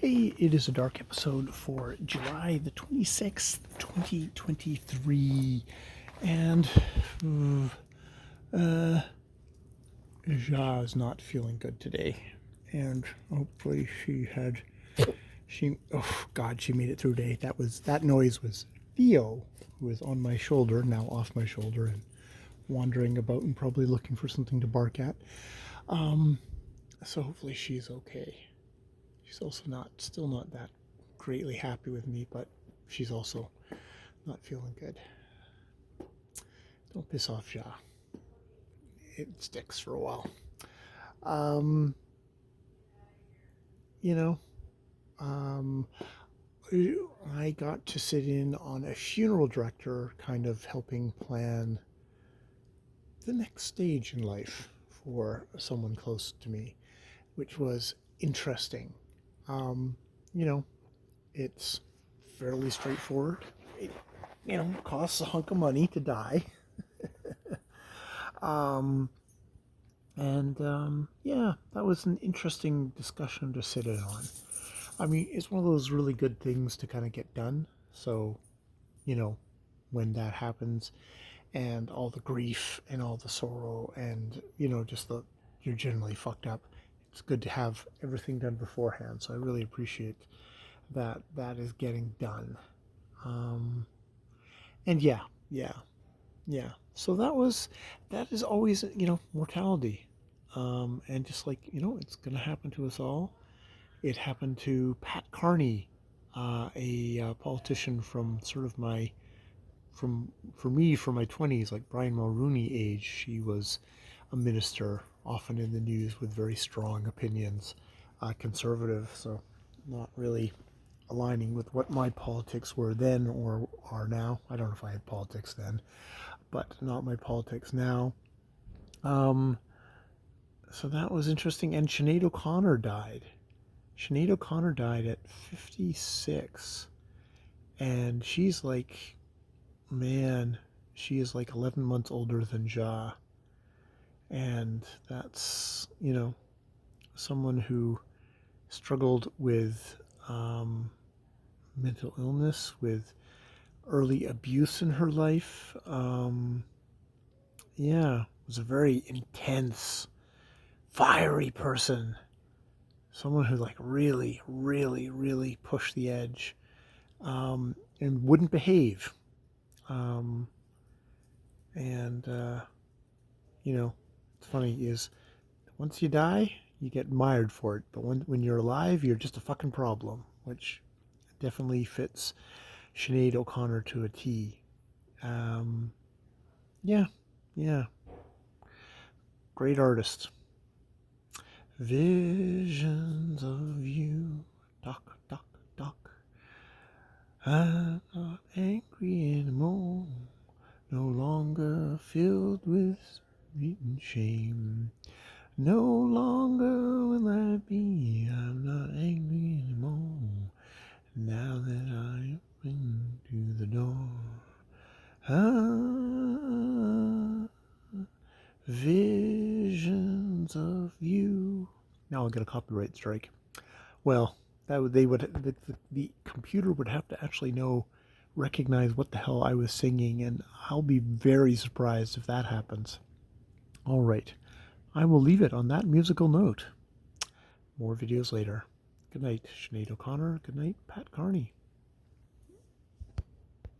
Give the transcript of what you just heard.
Hey, it is a dark episode for July the 26th, 2023. And uh, Ja is not feeling good today. And hopefully oh God, she made it through today. That noise was Theo, who was on my shoulder, now off my shoulder, and wandering about and probably looking for something to bark at. So hopefully she's okay. She's also still not that greatly happy with me, but she's also not feeling good. Don't piss off Ja. It sticks for a while. Um, you know, um, I got to sit in on a funeral director kind of helping plan the next stage in life for someone close to me, which was interesting. Um, you know, it's fairly straightforward. It, costs a hunk of money to die. Um, yeah, that was an interesting discussion to sit in on. I mean, it's one of those really good things to kind of get done. So, you know, when that happens and all the grief and all the sorrow and, you're generally fucked up, it's good to have everything done beforehand. So I really appreciate that is getting done. Um, and yeah. So that is always, mortality. And just like, it's going to happen to us all. It happened to Pat Carney, a politician from sort of for my 20s, like Brian Mulrooney age. She was a minister, often in the news with very strong opinions, conservative, so not really aligning with what my politics were then or are now. I don't know if I had politics then, but not my politics now. Um, so that was interesting. And Sinead O'Connor died. Sinead O'Connor died at 56. And she's like, man, she is like 11 months older than Ja. And that's, someone who struggled with mental illness, with early abuse in her life. Was a very intense, fiery person. Someone who like really, really, really pushed the edge, and wouldn't behave. Um, and it's funny is once you die, you get admired for it, but when you're alive, you're just a fucking problem, which definitely fits Sinead O'Connor to a T. Um, yeah, yeah, great artist. Visions of you, talk, talk, talk. I'm not angry anymore, no longer filled with sweet and shame. No longer will I be, I'm not angry anymore, now that I open to the door. Ah, visions of you. Now I'll get a copyright strike. Well, the computer would have to actually recognize what the hell I was singing, and I'll be very surprised if that happens. All right, I will leave it on that musical note. More videos later. Good night, Sinead O'Connor. Good night, Pat Carney.